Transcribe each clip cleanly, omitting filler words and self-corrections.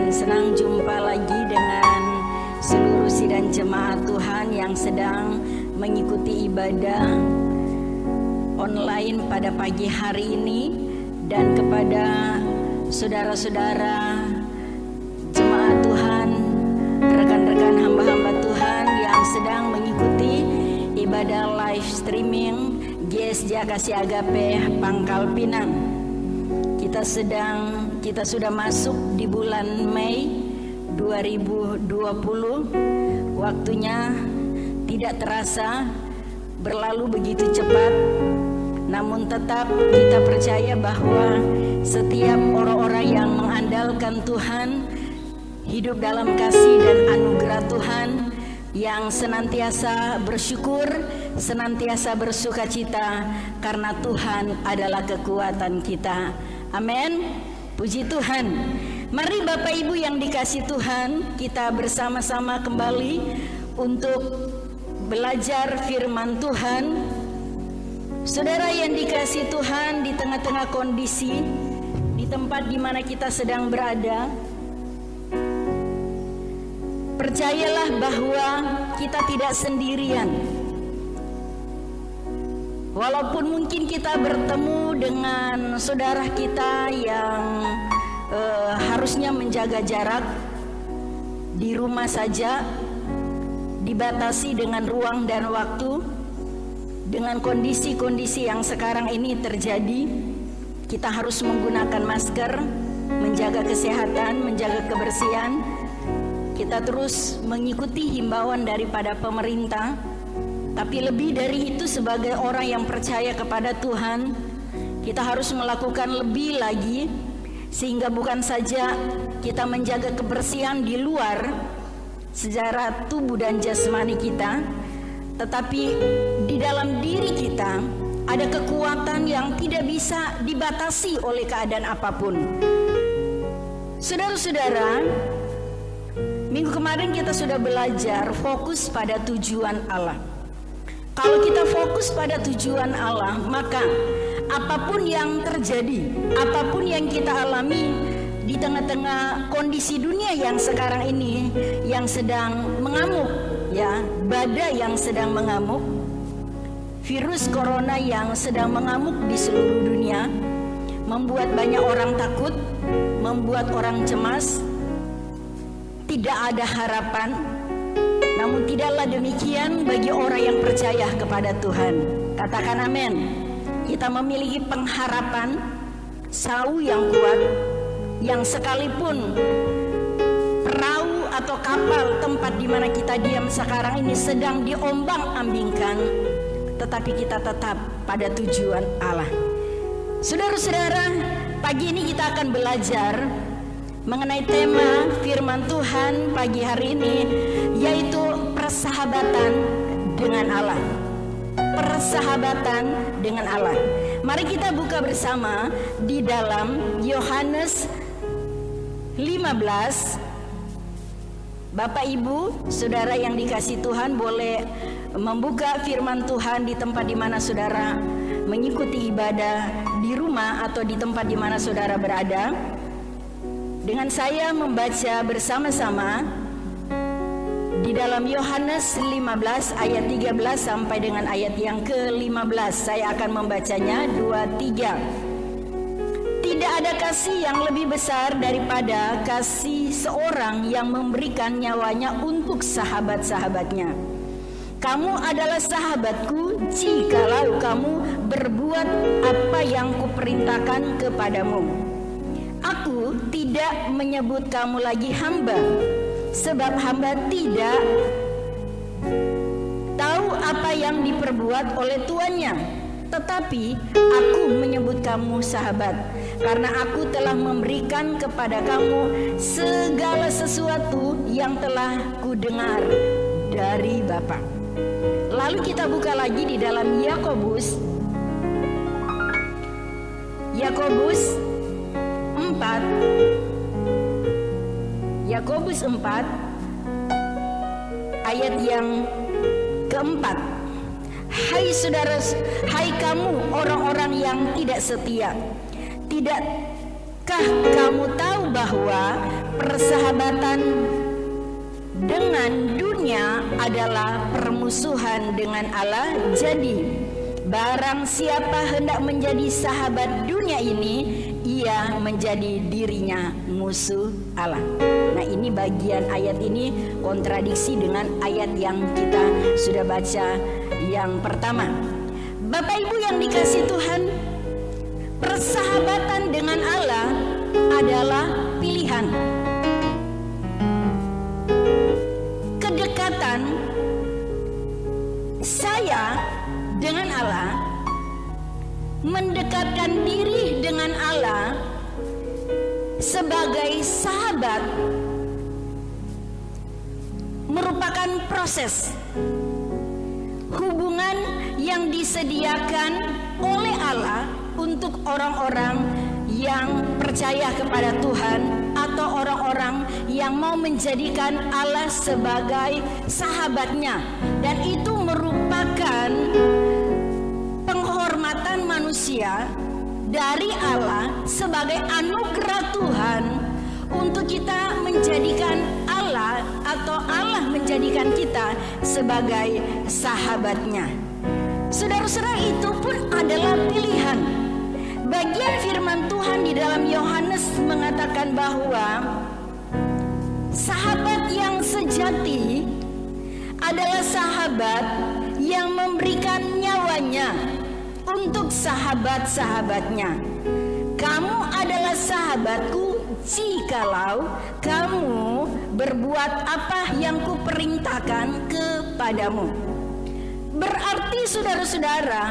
dan senang jumpa lagi dengan seluruh sidang jemaat Tuhan yang sedang mengikuti ibadah online pada pagi hari ini, dan kepada saudara-saudara jemaat Tuhan, rekan-rekan hamba-hamba Tuhan yang sedang mengikuti ibadah live streaming GSJ Kasih Agape Pangkal Pinang. Kita sudah masuk di bulan Mei 2020. Waktunya tidak terasa berlalu begitu cepat. Namun tetap kita percaya bahwa setiap orang-orang yang mengandalkan Tuhan hidup dalam kasih dan anugerah Tuhan, yang senantiasa bersyukur, senantiasa bersukacita karena Tuhan adalah kekuatan kita. Amin. Puji Tuhan. Mari Bapak Ibu yang dikasih Tuhan, kita bersama-sama kembali untuk belajar firman Tuhan. Saudara yang dikasih Tuhan, di tengah-tengah kondisi, di tempat di mana kita sedang berada, percayalah bahwa kita tidak sendirian. Walaupun mungkin kita bertemu dengan saudara kita yang harusnya menjaga jarak di rumah saja, dibatasi dengan ruang dan waktu, dengan kondisi-kondisi yang sekarang ini terjadi, kita harus menggunakan masker, menjaga kesehatan, menjaga kebersihan. Kita terus mengikuti himbauan daripada pemerintah. Tapi lebih dari itu, sebagai orang yang percaya kepada Tuhan, kita harus melakukan lebih lagi, sehingga bukan saja kita menjaga kebersihan di luar secara tubuh dan jasmani kita, tetapi di dalam diri kita ada kekuatan yang tidak bisa dibatasi oleh keadaan apapun. Saudara-saudara, minggu kemarin kita sudah belajar fokus pada tujuan Allah. Kalau kita fokus pada tujuan Allah, maka apapun yang terjadi, apapun yang kita alami di tengah-tengah kondisi dunia yang sekarang ini, yang sedang mengamuk, ya, badai yang sedang mengamuk, virus corona yang sedang mengamuk di seluruh dunia, membuat banyak orang takut, membuat orang cemas, tidak ada harapan. Namun tidaklah demikian bagi orang yang percaya kepada Tuhan. Katakan amin. Kita memiliki pengharapan, sau yang kuat, yang sekalipun perahu atau kapal tempat di mana kita diam sekarang ini sedang diombang-ambingkan, tetapi kita tetap pada tujuan Allah. Saudara-saudara, pagi ini kita akan belajar mengenai tema firman Tuhan pagi hari ini, yaitu persahabatan dengan Allah. Persahabatan dengan Allah. Mari kita buka bersama di dalam Yohanes 15. Bapak Ibu, saudara yang dikasih Tuhan, boleh membuka firman Tuhan di tempat di mana saudara mengikuti ibadah, di rumah atau di tempat di mana saudara berada. Dengan saya membaca bersama-sama di dalam Yohanes 15 ayat 13 sampai dengan ayat yang ke-15. Saya akan membacanya 2-3. Tidak ada kasih yang lebih besar daripada kasih seorang yang memberikan nyawanya untuk sahabat-sahabatnya. Kamu adalah sahabatku jikalau kamu berbuat apa yang kuperintahkan kepadamu. Aku tidak menyebut kamu lagi hamba, sebab hamba tidak tahu apa yang diperbuat oleh tuannya. Tetapi aku menyebut kamu sahabat, karena aku telah memberikan kepada kamu segala sesuatu yang telah kudengar dari Bapa. Lalu kita buka lagi di dalam Yakobus 4, Yakobus 4 ayat yang keempat. Hai saudara, hai kamu orang-orang yang tidak setia, tidak kamu tahu bahwa persahabatan dengan dunia adalah permusuhan dengan Allah? Jadi barang siapa hendak menjadi sahabat dunia ini, ia menjadi dirinya musuh Allah. Nah, ini bagian ayat ini kontradiksi dengan ayat yang kita sudah baca yang pertama. Bapak Ibu yang dikasihi Tuhan, persahabatan dengan Allah adalah pilihan. Kedekatan saya dengan Allah, mendekatkan diri dengan Allah sebagai sahabat, merupakan proses hubungan yang disediakan oleh Allah untuk orang-orang yang percaya kepada Tuhan atau orang-orang yang mau menjadikan Allah sebagai sahabatnya. Dan itu merupakan penghormatan manusia dari Allah sebagai anugerah Tuhan untuk kita menjadikan Allah atau Allah menjadikan kita sebagai sahabatnya. Saudara-saudara, itu pun adalah pilihan. Bagian firman Tuhan di dalam Yohanes mengatakan bahwa sahabat yang sejati adalah sahabat yang memberikan nyawanya untuk sahabat-sahabatnya. Kamu adalah sahabatku jikalau kamu berbuat apa yang kuperintahkan kepadamu. Berarti saudara-saudara,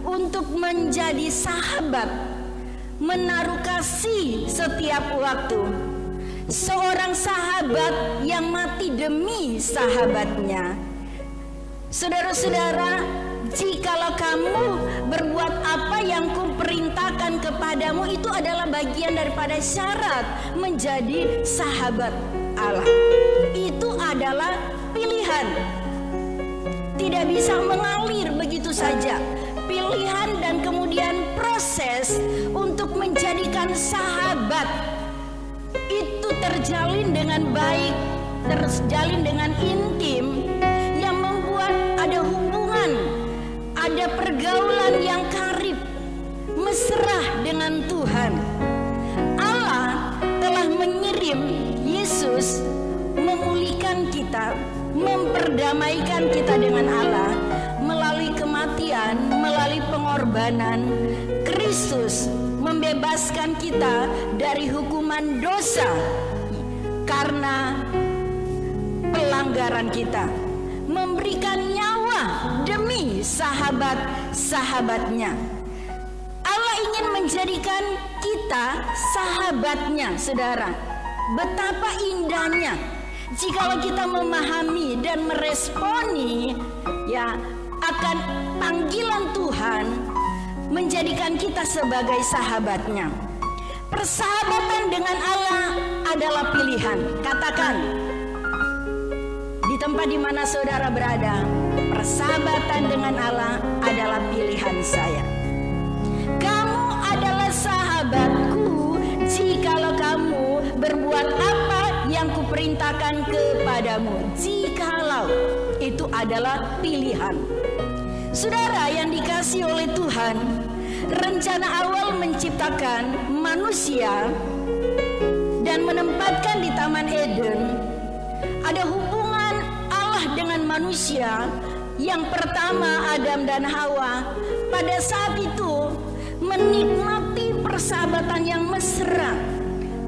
untuk menjadi sahabat, menaruh kasih setiap waktu. Seorang sahabat yang mati demi sahabatnya. Saudara-saudara, jikalau kamu berbuat apa yang kuperintahkan kepadamu, itu adalah bagian daripada syarat menjadi sahabat Allah. Itu adalah pilihan. Tidak bisa mengalir begitu saja. Pilihan dan kemudian proses untuk menjadikan sahabat itu terjalin dengan baik, terjalin dengan intim, yang membuat ada hubungan, ada pergaulan yang karib, mesra dengan Tuhan. Allah telah mengirim Yesus memulihkan kita, memperdamaikan kita dengan Allah melalui kematian, melalui pengorbanan. Kristus membebaskan kita dari hukuman dosa karena pelanggaran kita, memberikan nyawa demi sahabat-sahabatnya. Allah ingin menjadikan kita sahabatnya, saudara. Betapa indahnya jikalau kita memahami dan meresponi akan panggilan Tuhan menjadikan kita sebagai sahabatnya. Persahabatan dengan Allah adalah pilihan. Katakan di tempat di mana saudara berada, persahabatan dengan Allah adalah pilihan saya. Kamu adalah sahabatku jikalau kamu berbuat apa yang kuperintahkan kepadamu. Jikalau itu adalah pilihan. Saudara yang dikasihi oleh Tuhan, rencana awal menciptakan manusia dan menempatkan di Taman Eden, ada hubungan Allah dengan manusia. Yang pertama, Adam dan Hawa pada saat itu menikmati persahabatan yang mesra,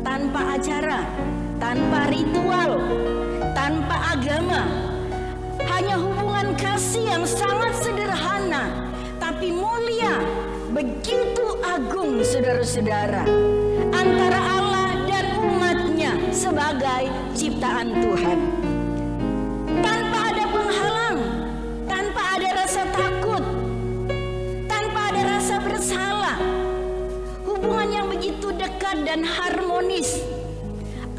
tanpa acara, tanpa ritual, tanpa agama. Hanya hubungan kasih yang sangat sederhana tapi mulia, begitu agung, saudara-saudara, antara Allah dan umatnya sebagai ciptaan Tuhan. Tanpa ada penghalang, tanpa ada rasa takut, tanpa ada rasa bersalah. Hubungan yang begitu dekat dan harmonis.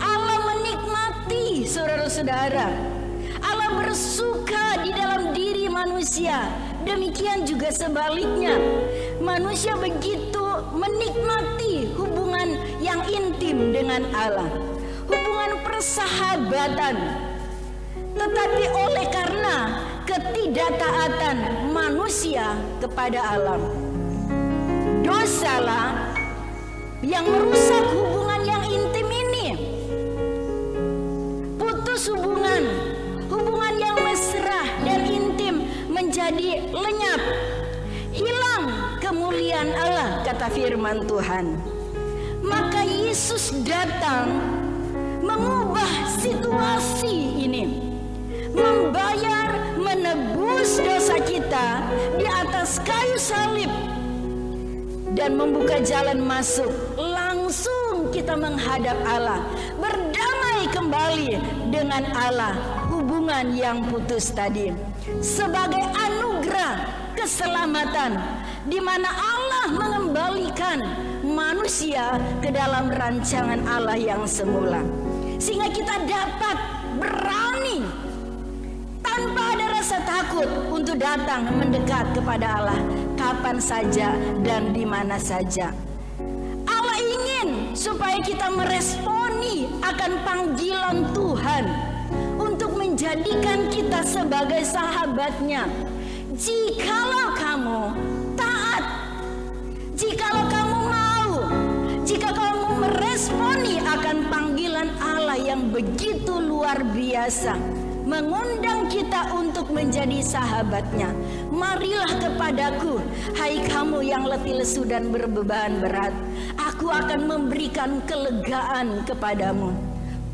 Allah menikmati, saudara-saudara. Allah bersuka di dalam diri manusia. Demikian juga sebaliknya. Manusia begitu menikmati hubungan yang intim dengan Allah, hubungan persahabatan. Tetapi oleh karena ketidaktaatan manusia kepada Allah, dosalah yang merusak hubungan yang intim ini. Putus hubungan yang mesra dan intim menjadi lenyap, hilang kemuliaan Allah, kata firman Tuhan. Maka Yesus datang mengubah situasi ini, membayar, menebus dosa kita di atas kayu salib, dan membuka jalan masuk. Langsung kita menghadap Allah, berdamai kembali dengan Allah. Hubungan yang putus tadi sebagai anugerah keselamatan, di mana Allah mengembalikan manusia ke dalam rancangan Allah yang semula, sehingga kita dapat berani tanpa ada rasa takut untuk datang mendekat kepada Allah kapan saja dan di mana saja. Allah ingin supaya kita meresponi akan panggilan Tuhan untuk menjadikan kita sebagai sahabatnya. Jikalau kamu taat, jikalau kamu mau, jika kamu meresponi akan panggilan Allah yang begitu luar biasa, mengundang kita untuk menjadi sahabatnya. Marilah kepadaku, hai kamu yang letih lesu dan berbeban berat, aku akan memberikan kelegaan kepadamu.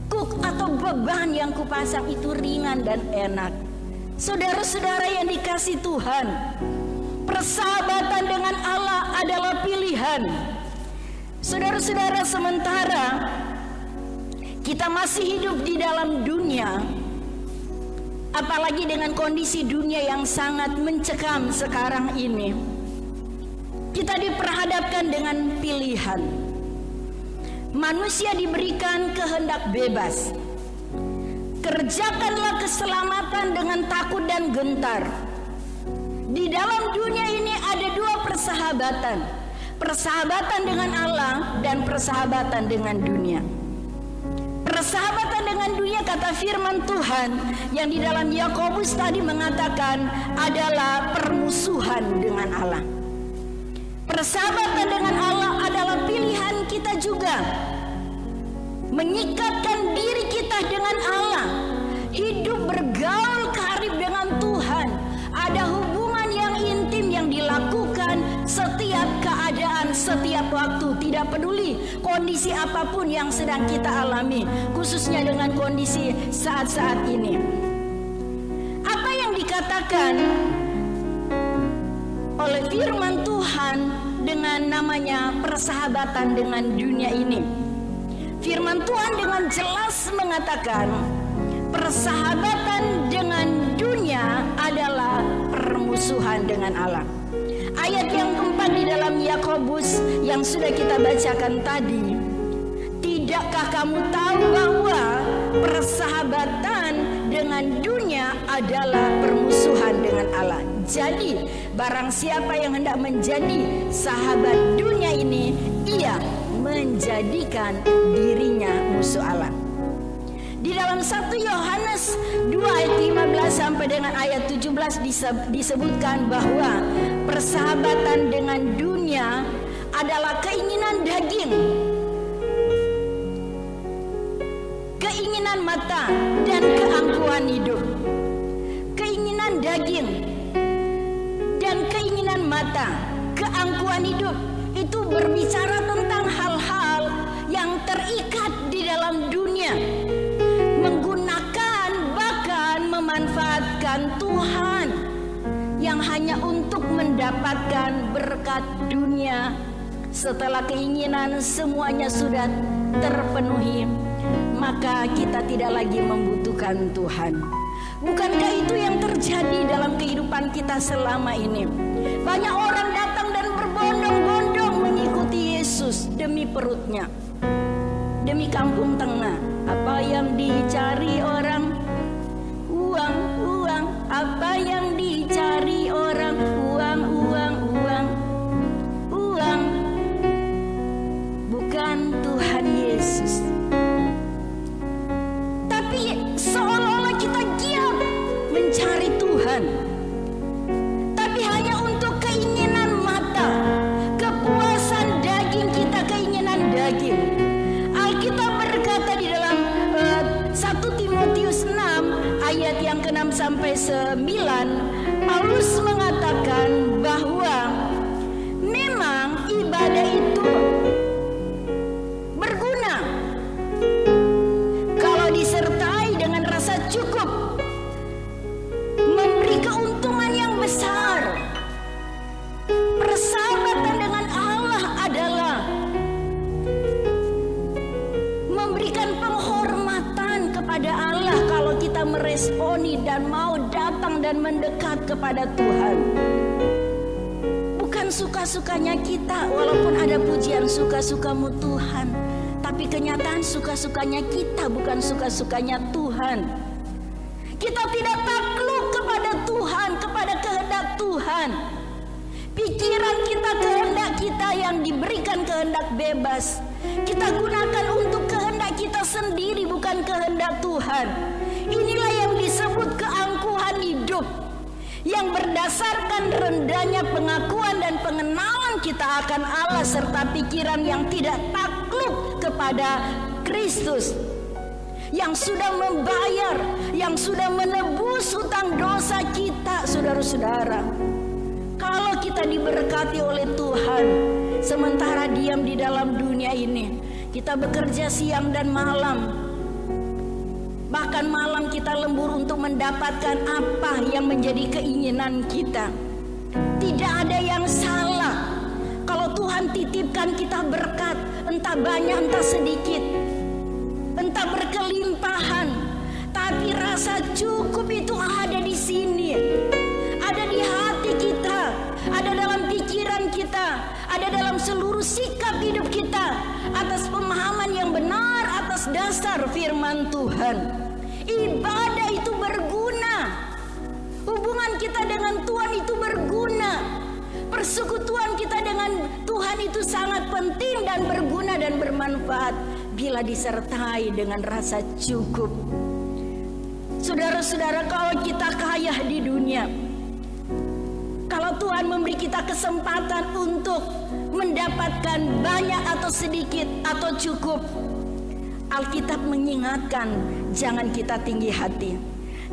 Kuk atau beban yang kupasang itu ringan dan enak. Saudara-saudara yang dikasihi Tuhan, persahabatan dengan Allah adalah pilihan. Saudara-saudara, sementara kita masih hidup di dalam dunia, apalagi dengan kondisi dunia yang sangat mencekam sekarang ini, kita diperhadapkan dengan pilihan. Manusia diberikan kehendak bebas. Kerjakanlah keselamatan dengan takut dan gentar. Di dalam dunia ini ada dua persahabatan, persahabatan dengan Allah dan persahabatan dengan dunia. Persahabatan dengan dunia, kata firman Tuhan yang di dalam Yakobus tadi mengatakan, adalah permusuhan dengan Allah. Persahabatan dengan Allah adalah pilihan kita juga, mengikatkan diri kita dengan Allah, hidup bergaul karib dengan Tuhan, ada hubungan yang intim yang dilakukan setiap keadaan, setiap waktu, tidak peduli kondisi apapun yang sedang kita alami, khususnya dengan kondisi saat-saat ini. Apa yang dikatakan oleh firman Tuhan dengan namanya persahabatan dengan dunia ini? Firman Tuhan dengan jelas mengatakan persahabatan dengan dunia adalah permusuhan dengan Allah. Ayat yang keempat di dalam Yakobus yang sudah kita bacakan tadi, tidakkah kamu tahu bahwa persahabatan dengan dunia adalah permusuhan dengan Allah? Jadi barang siapa yang hendak menjadi sahabat dunia ini, ia menjadikan dirinya musuh Allah. Di dalam 1 Yohanes 2 ayat 15 sampai dengan ayat 17 disebutkan bahwa persahabatan dengan dunia adalah keinginan daging, keinginan mata, dan keangkuhan hidup. Keinginan daging dan keinginan mata, keangkuhan hidup itu berbicara tentang hal-hal yang terikat di dalam dunia, menggunakan bahkan memanfaatkan Tuhan yang hanya untuk mendapatkan berkat dunia. Setelah keinginan semuanya sudah terpenuhi, maka kita tidak lagi membutuhkan Tuhan. Bukankah itu yang terjadi dalam kehidupan kita selama ini? Banyak orang datang dan berbondong-bondong mengikuti Yesus demi perutnya, demi kampung tengah. Apa yang dicari orang? Uang, uang. Apa yang dicari orang? Uang, uang, uang. Uang, sampai 9, Paulus mengatakan bahwa memang ibadah itu berguna kalau disertai dengan rasa cukup, memberi keuntungan yang besar. Persahabatan dengan Allah adalah memberikan penghormatan kepada Allah kalau kita meresponi dan mau datang dan mendekat kepada Tuhan. Bukan suka-sukanya kita, walaupun ada pujian suka-sukamu Tuhan, tapi kenyataan suka-sukanya kita, bukan suka-sukanya Tuhan. Kita tidak takluk kepada Tuhan, kepada kehendak Tuhan. Pikiran kita, kehendak kita yang diberikan kehendak bebas, kita gunakan untuk kehendak kita sendiri, bukan kehendak Tuhan. Inilah yang disebut keangkuhan hidup, yang berdasarkan rendahnya pengakuan dan pengenalan kita akan Allah, serta pikiran yang tidak takluk kepada Kristus, yang sudah membayar, yang sudah menebus hutang dosa kita. Saudara-saudara, kalau kita diberkati oleh Tuhan, sementara diam di dalam dunia ini, kita bekerja siang dan malam, bahkan malam kita lembur untuk mendapatkan apa yang menjadi keinginan kita. Tidak ada yang salah kalau Tuhan titipkan kita berkat, entah banyak entah sedikit, entah berkelimpahan, tapi rasa cukup itu ada di sini, ada di hati kita, ada dalam pikiran kita, ada dalam seluruh sikap hidup kita, atas pemahaman yang benar atas dasar firman Tuhan. Ibadah itu berguna, hubungan kita dengan Tuhan itu berguna, persekutuan kita dengan Tuhan itu sangat penting dan berguna dan bermanfaat bila disertai dengan rasa cukup. Saudara-saudara, kalau kita kaya di dunia, kalau Tuhan memberi kita kesempatan untuk mendapatkan banyak atau sedikit atau cukup, Alkitab mengingatkan, jangan kita tinggi hati.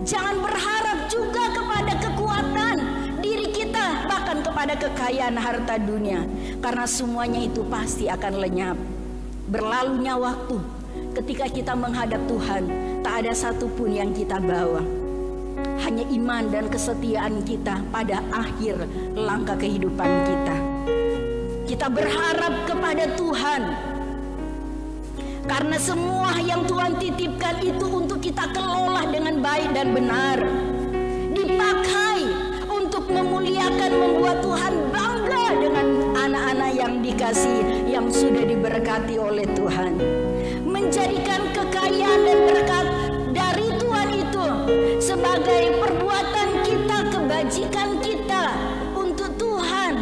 Jangan berharap juga kepada kekuatan diri kita, bahkan kepada kekayaan harta dunia, karena semuanya itu pasti akan lenyap. Berlalunya waktu, ketika kita menghadap Tuhan, tak ada satupun yang kita bawa. Hanya iman dan kesetiaan kita pada akhir langkah kehidupan kita. Kita berharap kepada Tuhan, karena semua yang Tuhan titipkan itu untuk kita kelola dengan baik dan benar, dipakai untuk memuliakan, membuat Tuhan bangga dengan anak-anak yang dikasih, yang sudah diberkati oleh Tuhan. Menjadikan kekayaan dan berkat dari Tuhan itu sebagai perbuatan kita, kebajikan kita untuk Tuhan,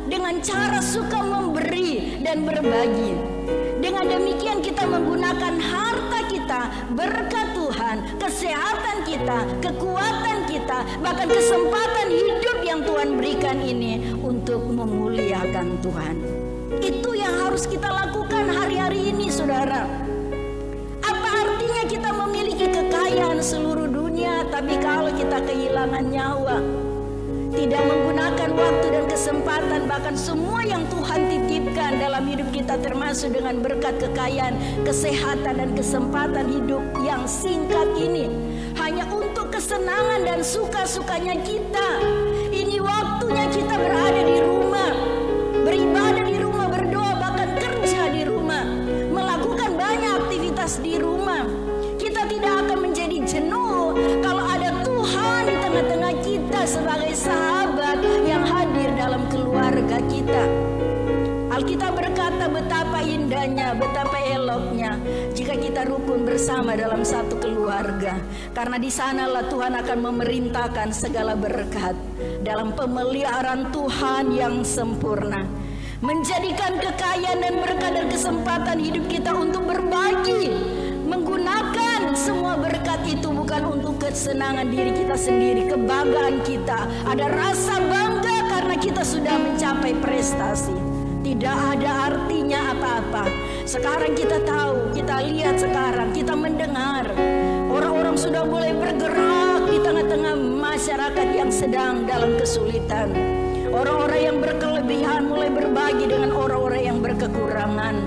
dengan cara suka memberi dan berbagi. Dengan demikian kita menggunakan harta kita, berkat Tuhan, kesehatan kita, kekuatan kita, bahkan kesempatan hidup yang Tuhan berikan ini untuk memuliakan Tuhan. Itu yang harus kita lakukan hari-hari ini, saudara. Apa artinya kita memiliki kekayaan seluruh dunia, tapi kalau kita kehilangan nyawa, tidak menggunakan waktu dan kesempatan, bahkan semua yang Tuhan titipkan dalam hidup kita, termasuk dengan berkat kekayaan, kesehatan, dan kesempatan hidup yang singkat ini, hanya untuk kesenangan dan suka-sukanya kita. Ini waktunya kita berada di rumah, beribadah di rumah, berdoa, bahkan kerja di rumah, melakukan banyak aktivitas di rumah. Kita tidak akan menjadi jenuh kalau ada Tuhan di tengah-tengah kita sebagai sahabat yang hadir dalam keluarga kita. Alkitab berkata betapa indahnya, betapa eloknya jika kita rukun bersama dalam satu keluarga, karena di sanalah Tuhan akan memerintahkan segala berkat dalam pemeliharaan Tuhan yang sempurna, menjadikan kekayaan dan berkat dan kesempatan hidup kita untuk berbagi, menggunakan semua berkat itu bukan untuk kesenangan diri kita sendiri, kebanggaan kita, ada rasa bangga karena kita sudah mencapai prestasi. Tidak ada artinya apa-apa. Sekarang kita tahu, kita lihat sekarang, kita mendengar orang-orang sudah mulai bergerak di di tengah-tengah masyarakat yang sedang dalam kesulitan. Orang-orang yang berkelebihan mulai berbagi dengan orang-orang yang berkekurangan,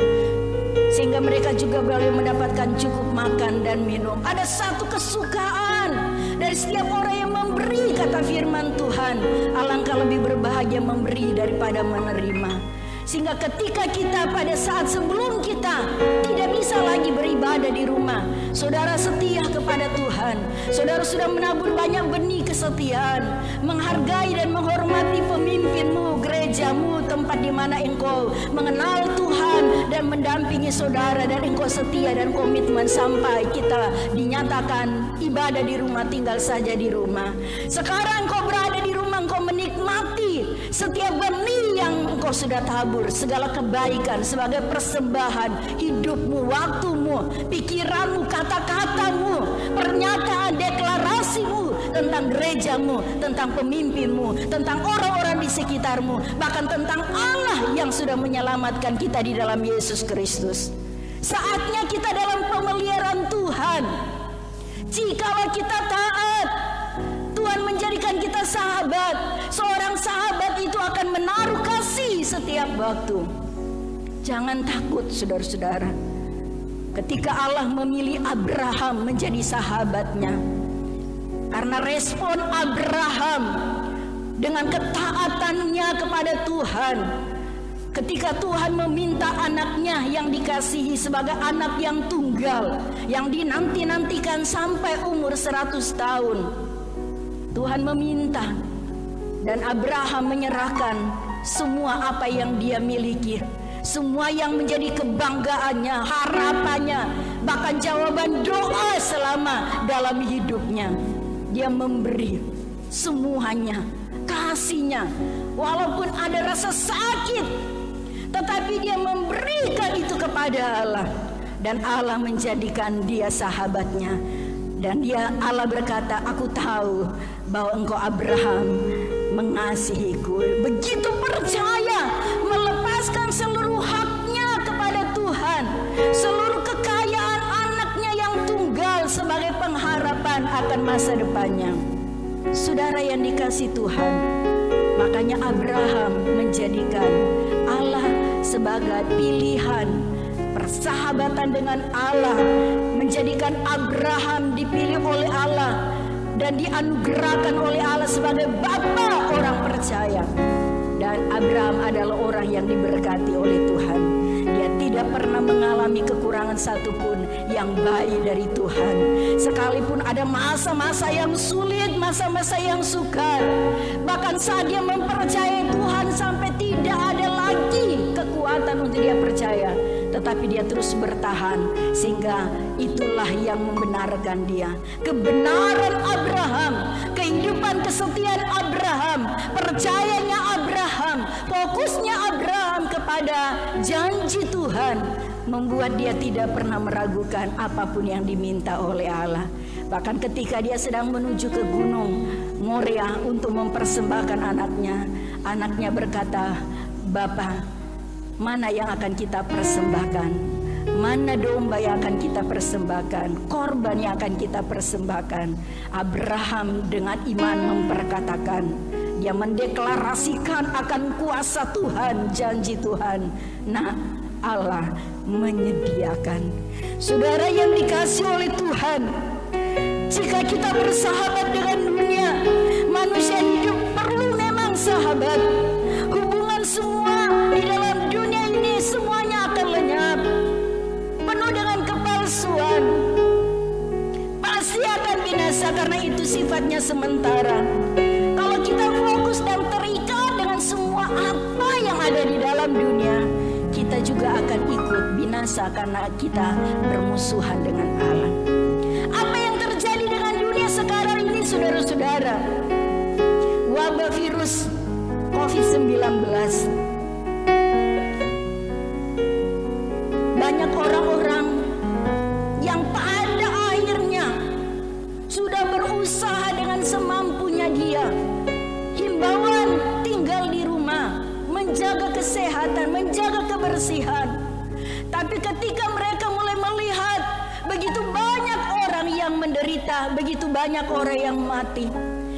sehingga mereka juga boleh mendapatkan cukup makan dan minum. Ada satu kesukaan dari setiap orang yang memberi, kata firman Tuhan. Alangkah lebih berbahagia memberi daripada menerima. Sehingga ketika kita pada saat sebelum kita tidak bisa lagi beribadah di rumah, saudara setia kepada Tuhan, saudara sudah menabur banyak benih kesetiaan, menghargai dan menghormati pemimpinmu, gerejamu, tempat di mana engkau mengenal Tuhan dan mendampingi saudara, dan engkau setia dan komitmen sampai kita dinyatakan ibadah di rumah, tinggal saja di rumah. Sekarang engkau berada di rumah, engkau menikmati setiap benih yang engkau sudah tabur, segala kebaikan sebagai persembahan hidupmu, waktumu, pikiranmu, kata-katamu, pernyataan, deklarasimu tentang gerejamu, tentang pemimpinmu, tentang orang-orang di sekitarmu, bahkan tentang Allah yang sudah menyelamatkan kita di dalam Yesus Kristus. Saatnya kita dalam pemeliharaan Tuhan. Jikalau kita taat, Tuhan menjadikan kita sahabat. Seorang sahabat itu akan menaruh kasih setiap waktu. Jangan takut, saudara-saudara. Ketika Allah memilih Abraham menjadi sahabatnya, karena respon Abraham dengan ketaatannya kepada Tuhan, ketika Tuhan meminta anaknya yang dikasihi sebagai anak yang tunggal, yang dinanti-nantikan sampai umur 100 tahun, Tuhan meminta, dan Abraham menyerahkan semua apa yang dia miliki, semua yang menjadi kebanggaannya, harapannya, bahkan jawaban doa selama dalam hidupnya. Dia memberi semuanya, kasihnya, walaupun ada rasa sakit, tetapi dia memberikan itu kepada Allah, dan Allah menjadikan dia sahabatnya. Dan Allah berkata, aku tahu bahwa engkau Abraham mengasihiku. Begitu percaya, melepaskan seluruh haknya kepada Tuhan, seluruh kekayaan anaknya yang tunggal sebagai pengharapan akan masa depannya. Saudara yang dikasihi Tuhan, makanya Abraham menjadikan Allah sebagai pilihan. Persahabatan dengan Allah menjadikan Abraham dipilih oleh Allah dan dianugerahkan oleh Allah sebagai bapa orang percaya. Dan Abraham adalah orang yang diberkati oleh Tuhan. Dia tidak pernah mengalami kekurangan satupun yang baik dari Tuhan. Sekalipun ada masa-masa yang sulit, masa-masa yang sukar, bahkan saat dia mempercayai Tuhan sampai tidak ada lagi kekuatan untuk dia percaya, tetapi dia terus bertahan, sehingga itulah yang membenarkan dia. Kebenaran Abraham, kehidupan kesetiaan Abraham, percayanya Abraham, fokusnya Abraham kepada janji Tuhan, membuat dia tidak pernah meragukan apapun yang diminta oleh Allah. Bahkan ketika dia sedang menuju ke gunung Moria untuk mempersembahkan anaknya berkata, "Bapa, mana yang akan kita persembahkan? Mana domba yang akan kita persembahkan? Korban yang akan kita persembahkan?" Abraham dengan iman memperkatakan, dia mendeklarasikan akan kuasa Tuhan, janji Tuhan. Nah, Allah menyediakan. Saudara yang dikasihi oleh Tuhan, jika kita bersahabat dengan dunia, manusia hidup perlu memang sahabat. Hubungan semua di dalam dunia ini semuanya akan lenyap, penuh dengan kepalsuan, pasti akan binasa, karena itu sifatnya sementara. Kalau kita fokus dan terikat dengan semua apa yang ada di dalam dunia, kita juga akan ikut binasa karena kita bermusuhan dengan Allah. Apa yang terjadi dengan dunia sekarang ini, saudara-saudara? Wabah virus COVID-19. Banyak orang-orang yang pada akhirnya sudah berusaha dengan semampunya dia. Himbauan tinggal di rumah, menjaga kesehatan, menjaga kebersihan. Tapi ketika mereka mulai melihat begitu banyak orang yang menderita menderita, begitu banyak orang yang mati,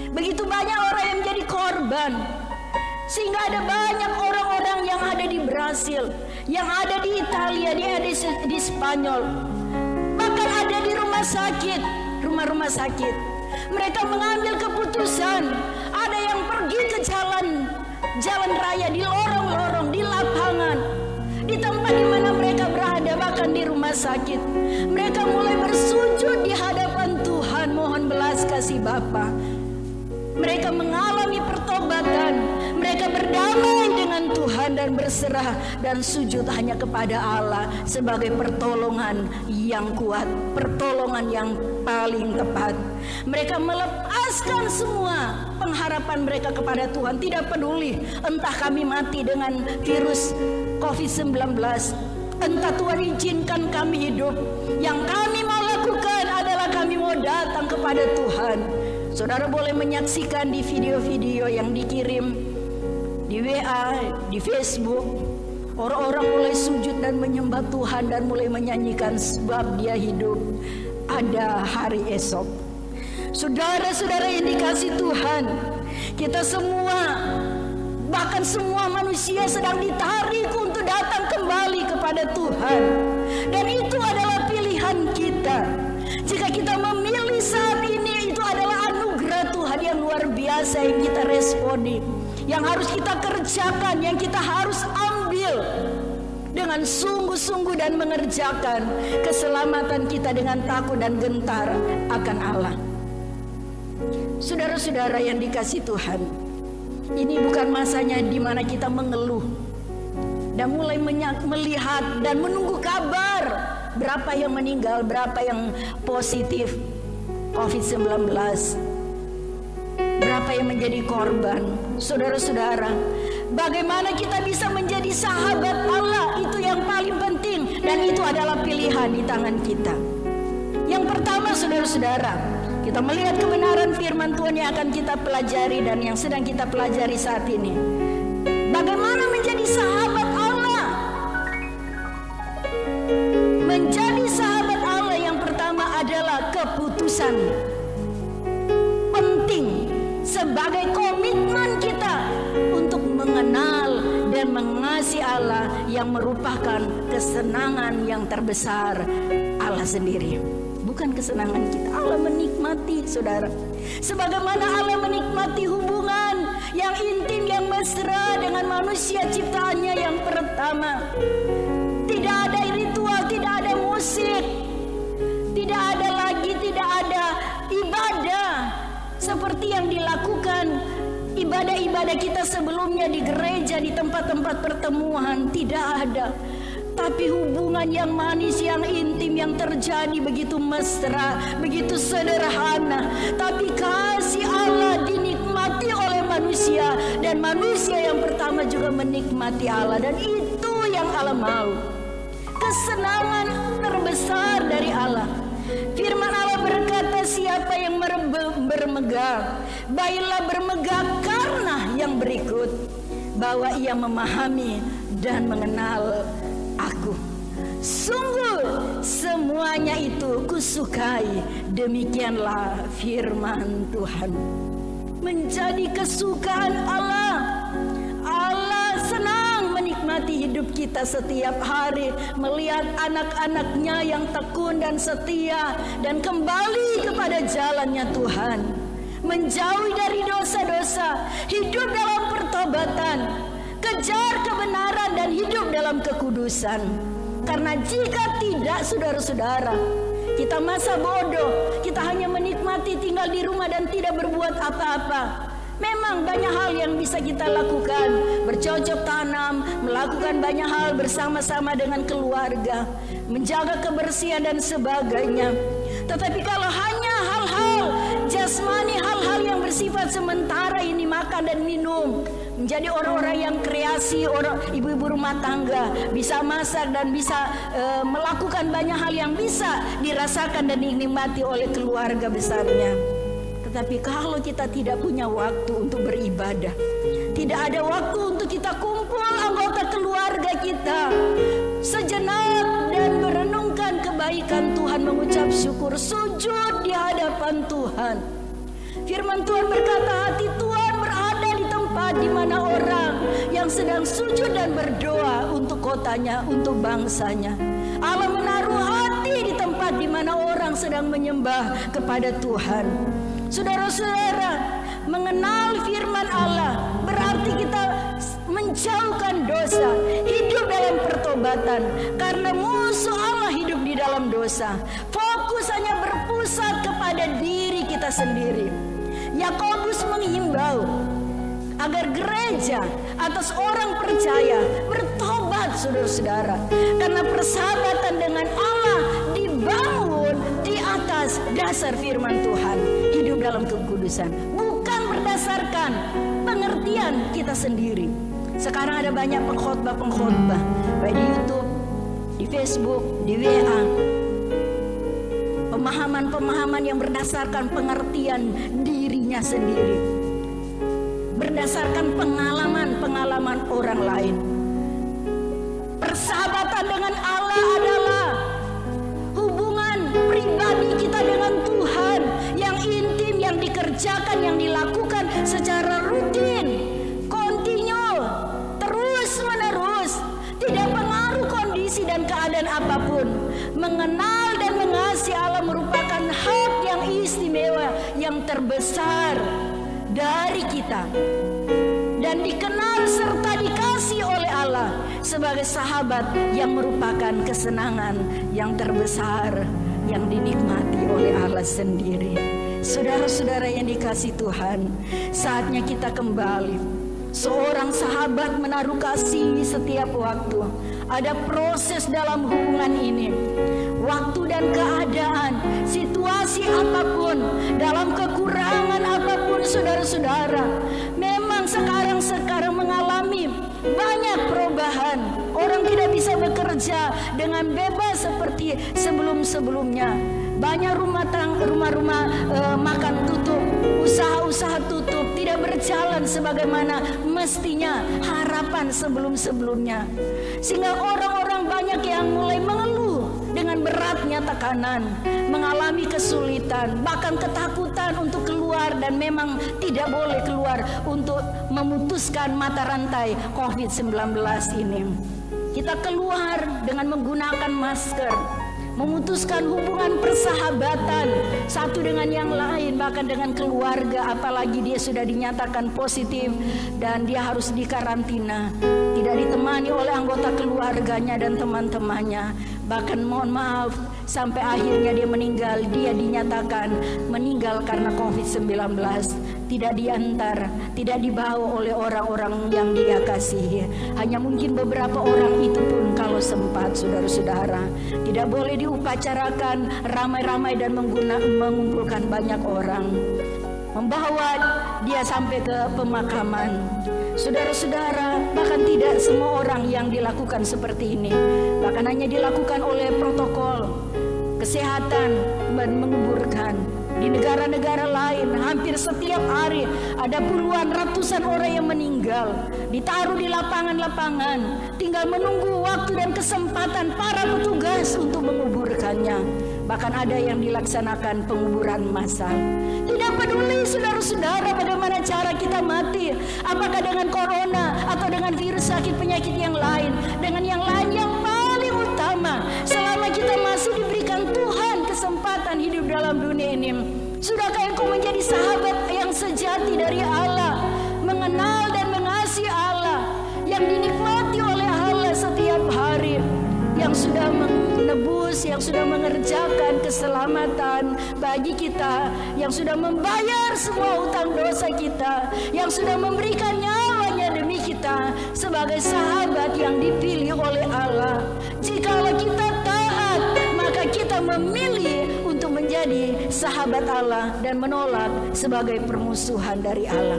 begitu banyak orang yang menjadi korban. Sehingga ada banyak orang-orang yang ada di Brasil, yang ada di Italia, di Spanyol, bahkan ada di rumah-rumah sakit. Mereka mengambil keputusan. Ada yang pergi ke jalan raya, di lorong-lorong, di lapangan, di tempat di mana mereka berada, bahkan di rumah sakit. Mereka mulai bersujud di hadapan Tuhan, mohon belas kasih Bapa. Mereka mengalami pertobatan, mereka berdamai dengan Tuhan dan berserah dan sujud hanya kepada Allah sebagai pertolongan yang kuat, pertolongan yang paling tepat. Mereka melepaskan semua pengharapan mereka kepada Tuhan, tidak peduli entah kami mati dengan virus COVID-19, entah Tuhan izinkan kami hidup. Yang kami mau lakukan adalah kami mau datang kepada Tuhan. Saudara boleh menyaksikan di video-video yang dikirim di WA, di Facebook. Orang-orang mulai sujud dan menyembah Tuhan dan mulai menyanyikan sebab Dia hidup. Ada hari esok. Saudara-saudara yang dikasih Tuhan, kita semua, bahkan semua manusia sedang ditarik untuk datang kembali kepada Tuhan. Dan itu adalah pilihan kita. Jika kita memilih saat ini, itu adalah anugerah Tuhan yang luar biasa yang kita responi, yang harus kita kerjakan, yang kita harus ambil dengan sungguh-sungguh dan mengerjakan keselamatan kita dengan takut dan gentar akan Allah. Saudara-saudara yang dikasih Tuhan, ini bukan masanya di mana kita mengeluh dan mulai melihat dan menunggu kabar berapa yang meninggal, berapa yang positif COVID-19, berapa yang menjadi korban. Saudara-saudara, bagaimana kita bisa menjadi sahabat Allah, itu yang paling penting, dan itu adalah pilihan di tangan kita. Yang pertama, saudara-saudara, kita melihat kebenaran firman Tuhan yang akan kita pelajari dan yang sedang kita pelajari saat ini. Bagaimana menjadi sahabat Allah? Menjadi sahabat Allah yang pertama adalah keputusan penting sebagai komitmen kita untuk mengenal dan mengasihi Allah yang merupakan kesenangan yang terbesar Allah sendiri. Bukan kesenangan kita, Allah menikmati, saudara. Sebagaimana Allah menikmati hubungan yang intim, yang mesra dengan manusia ciptaannya yang pertama. Tidak ada ritual, tidak ada musik, tidak ada ibadah seperti yang dilakukan ibadah-ibadah kita sebelumnya di gereja, di tempat-tempat pertemuan. Tidak ada. Tapi hubungan yang manis, yang intim, yang terjadi begitu mesra, begitu sederhana. Tapi kasih Allah dinikmati oleh manusia, dan manusia yang pertama juga menikmati Allah. Dan itu yang Allah mau, kesenangan terbesar dari Allah. Firman Allah berkata, siapa yang bermegah, baiklah bermegah karena yang berikut, bahwa ia memahami dan mengenal Aku. Sungguh semuanya itu kusukai. Demikianlah firman Tuhan. Menjadi kesukaan Allah. Allah senang menikmati hidup kita setiap hari, melihat anak-anaknya yang tekun dan setia dan kembali kepada jalannya Tuhan, menjauhi dari dosa-dosa, hidup dalam pertobatan, kejar kebenaran dan hidup dalam kekudusan. Karena jika tidak, saudara-saudara, kita masa bodoh, kita hanya menikmati tinggal di rumah dan tidak berbuat apa-apa. Memang banyak hal yang bisa kita lakukan, bercocok tanam, melakukan banyak hal bersama-sama dengan keluarga, menjaga kebersihan dan sebagainya. Tetapi kalau hanya hal-hal jasmani, hal-hal yang bersifat sementara ini, makan dan minum, menjadi orang-orang yang kreasi, orang ibu-ibu rumah tangga, bisa masak dan bisa melakukan banyak hal yang bisa dirasakan dan dinikmati oleh keluarga besarnya. Tetapi kalau kita tidak punya waktu untuk beribadah, tidak ada waktu untuk kita kumpul anggota keluarga kita sejenak dan merenungkan kebaikan Tuhan Tuhan, mengucap syukur, sujud di hadapan Tuhan. Firman Tuhan berkata, hati Tuhan berada di tempat di mana orang yang sedang sujud dan berdoa untuk kotanya, untuk bangsanya. Allah menaruh hati di tempat di mana orang sedang menyembah kepada Tuhan. Saudara-saudara, mengenal firman Allah berarti kita menjauhkan dosa, hidup dalam pertobatan, karena musuh Allah hidup di dalam dosa. Fokus hanya berpusat kepada diri kita sendiri. Yakobus menghimbau agar gereja atas orang percaya bertobat, saudara-saudara, karena persahabatan dengan Allah dibangun di atas dasar firman Tuhan, hidup dalam kekudusan, bukan berdasarkan pengertian kita sendiri. Sekarang ada banyak pengkhotbah baik di YouTube, di Facebook, di WA, pemahaman yang berdasarkan pengertian dirinya sendiri, berdasarkan pengalaman orang lain. Persahabatan dengan Allah adalah hubungan pribadi kita dengan Tuhan yang intim, yang dikerjakan, yang dilakukan secara rutin, kontinu, terus menerus, tidak pengaruh kondisi dan keadaan apapun. Mengenal dan mengasihi Allah merupakan hak yang istimewa, yang terbesar dari kita, dan dikenal serta dikasih oleh Allah sebagai sahabat yang merupakan kesenangan yang terbesar yang dinikmati oleh Allah sendiri. Saudara-saudara yang dikasih Tuhan, saatnya kita kembali. Seorang sahabat menaruh kasih setiap waktu. Ada proses dalam hubungan ini. Waktu dan keadaan, situasi apapun, dalam kekurangan apapun, saudara-saudara, memang sekarang mengalami banyak perubahan. Orang tidak bisa bekerja dengan bebas seperti sebelum-sebelumnya. Banyak rumah makan tutup, usaha-usaha tutup, tidak berjalan sebagaimana mestinya harapan sebelum-sebelumnya. Sehingga orang-orang banyak yang mulai mengeluh dengan beratnya tekanan, mengalami kesulitan, bahkan ketakutan untuk keluar, dan memang tidak boleh keluar untuk memutuskan mata rantai COVID-19 ini. Kita keluar dengan menggunakan masker, memutuskan hubungan persahabatan satu dengan yang lain, bahkan dengan keluarga, apalagi dia sudah dinyatakan positif dan dia harus dikarantina, tidak ditemani oleh anggota keluarganya dan teman-temannya. Bahkan mohon maaf, sampai akhirnya dia meninggal, dia dinyatakan meninggal karena COVID-19, tidak diantar, tidak dibawa oleh orang-orang yang dia kasihi. Hanya mungkin beberapa orang itu pun kalau sempat, saudara-saudara. Tidak boleh diupacarakan ramai-ramai dan mengumpulkan banyak orang, membawa dia sampai ke pemakaman. Saudara-saudara, bahkan tidak semua orang yang dilakukan seperti ini, bahkan hanya dilakukan oleh protokol kesehatan dan menguburkan. Di negara-negara lain hampir setiap hari ada puluhan ratusan orang yang meninggal, ditaruh di lapangan-lapangan, tinggal menunggu waktu dan kesempatan para petugas untuk menguburkannya. Bahkan ada yang dilaksanakan penguburan massal. Tidak peduli saudara-saudara bagaimana cara kita mati, apakah dengan corona atau dengan virus sakit penyakit yang lain, dengan yang lain, yang paling utama selama kita masih diberikan Tuhan kesempatan hidup dalam dunia ini, sudahkah engkau menjadi sahabat yang sejati dari Allah, mengenal dan mengasihi Allah, yang dinikmati oleh Allah setiap hari, yang sudah menebus, yang sudah mengerjakan keselamatan bagi kita, yang sudah membayar semua hutang dosa kita, yang sudah memberikan nyawanya demi kita sebagai sahabat yang dipilih oleh Allah. Jikalau kita taat, maka kita memilih untuk menjadi sahabat Allah dan menolak sebagai permusuhan dari Allah.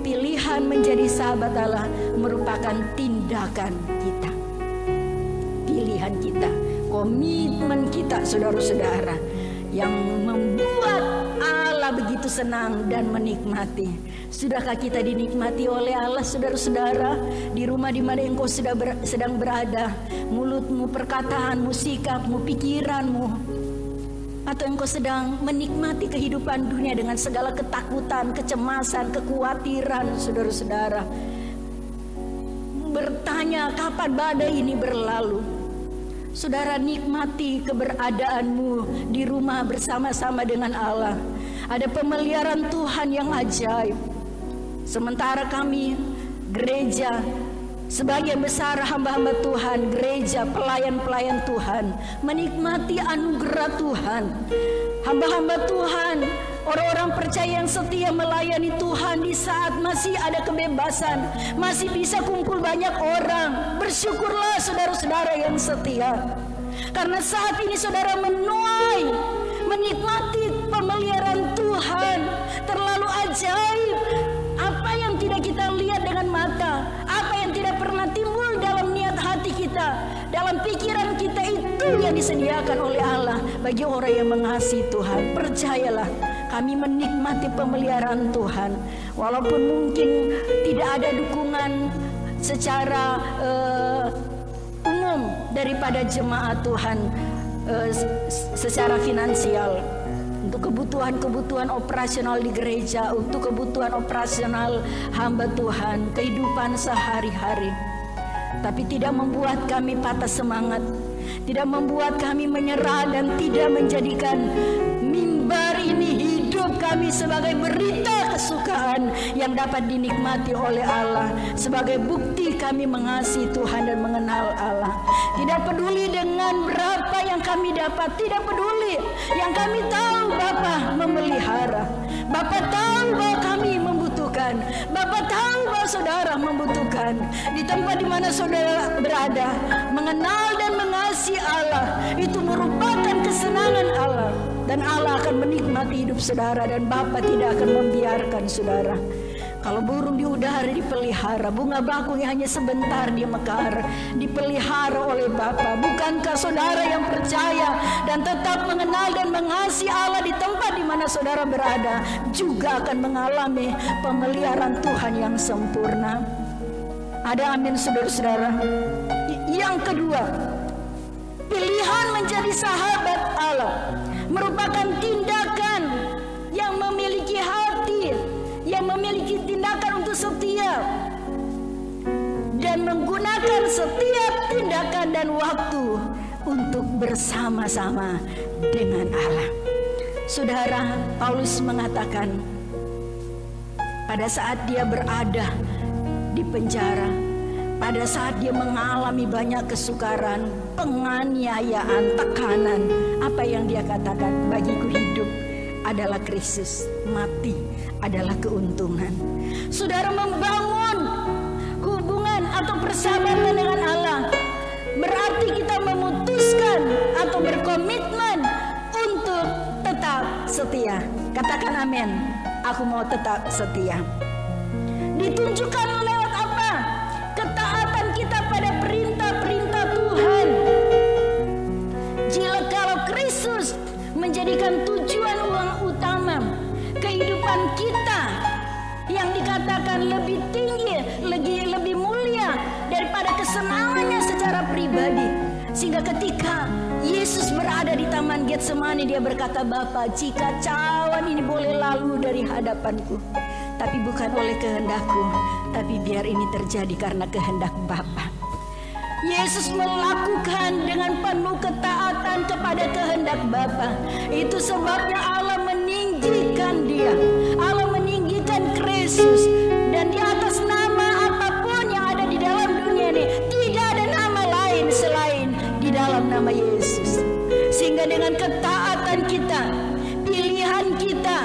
Pilihan menjadi sahabat Allah merupakan tindakan kita, pilihan kita, komitmen kita, saudara-saudara, yang membuat Allah begitu senang dan menikmati. Sudahkah kita dinikmati oleh Allah, saudara-saudara? Di rumah di mana engkau sedang berada, mulutmu, perkataanmu, sikapmu, pikiranmu, Atau engkau sedang menikmati kehidupan dunia dengan segala ketakutan, kecemasan, kekhawatiran, saudara-saudara. Bertanya kapan badai ini berlalu. Saudara, nikmati keberadaanmu di rumah bersama-sama dengan Allah. Ada pemeliharaan Tuhan yang ajaib. Sementara kami gereja, sebagian besar hamba-hamba Tuhan, gereja, pelayan-pelayan Tuhan, menikmati anugerah Tuhan. Hamba-hamba Tuhan, orang-orang percaya yang setia melayani Tuhan di saat masih ada kebebasan, masih bisa kumpul banyak orang. Bersyukurlah saudara-saudara yang setia. Karena saat ini saudara menuai, menikmati pemeliharaan Tuhan. Terlalu ajaib. Apa yang tidak kita lihat dengan mata, apa yang tidak pernah timbul dalam niat hati kita, dalam pikiran kita, itu yang disediakan oleh Allah bagi orang yang mengasihi Tuhan. Percayalah, kami menikmati pemeliharaan Tuhan. Walaupun mungkin tidak ada dukungan secara umum daripada jemaat Tuhan secara finansial, untuk kebutuhan-kebutuhan operasional di gereja, untuk kebutuhan operasional hamba Tuhan, kehidupan sehari-hari. Tapi tidak membuat kami patah semangat, tidak membuat kami menyerah, dan tidak menjadikan mimbar ini hidup kami sebagai berita kesukaan yang dapat dinikmati oleh Allah, sebagai bukti kami mengasihi Tuhan dan mengenal Allah. Tidak peduli dengan berapa yang kami dapat, tidak peduli. Yang kami tahu Bapa memelihara. Bapa tahu bahwa kami membutuhkan. Bapa tahu bahwa saudara membutuhkan. Di tempat di mana saudara berada, mengenal dan mengasihi Allah, itu merupakan kesenangan Allah. Dan Allah akan menikmati hidup saudara, dan Bapa tidak akan membiarkan saudara. Kalau burung di udara dipelihara, bunga bakung yang hanya sebentar dia mekar, dipelihara oleh Bapa. Bukankah saudara yang percaya dan tetap mengenal dan mengasihi Allah di tempat di mana saudara berada juga akan mengalami pemeliharaan Tuhan yang sempurna? Ada amin saudara-saudara. Yang kedua, pilihan menjadi sahabat Allah merupakan tindakan yang memiliki hati, yang memiliki tindakan untuk setia, dan menggunakan setiap tindakan dan waktu untuk bersama-sama dengan Allah. Saudara, Paulus mengatakan pada saat dia berada di penjara, pada saat dia mengalami banyak kesukaran, penganiayaan, tekanan, apa yang dia katakan? Bagiku hidup adalah Kristus, mati adalah keuntungan. Saudara, membangun hubungan atau persahabatan dengan Allah berarti kita memutuskan atau berkomitmen untuk tetap setia. Katakan amin. Aku mau tetap setia. Ditunjukkan lewat apa? Ketaatan kita pada perintah-perintah Tuhan. Jika kalau Kristus menjadikan tujuan utama kehidupan kita, yang dikatakan lebih tinggi, lebih mulia daripada kesenangannya secara pribadi, sehingga ketika Yesus berada di Taman Getsemani, dia berkata, Bapa, jika cawan ini boleh lalu dari hadapanku, tapi bukan oleh kehendakku, tapi biar ini terjadi karena kehendak Bapa. Yesus melakukan dengan penuh ketaatan kepada kehendak Bapa. Itu sebabnya Allah meninggikan dia, Allah meninggikan Kristus, dan di atas nama apapun yang ada di dalam dunia ini tidak ada nama lain selain di dalam nama Yesus. Sehingga dengan ketaatan kita, pilihan kita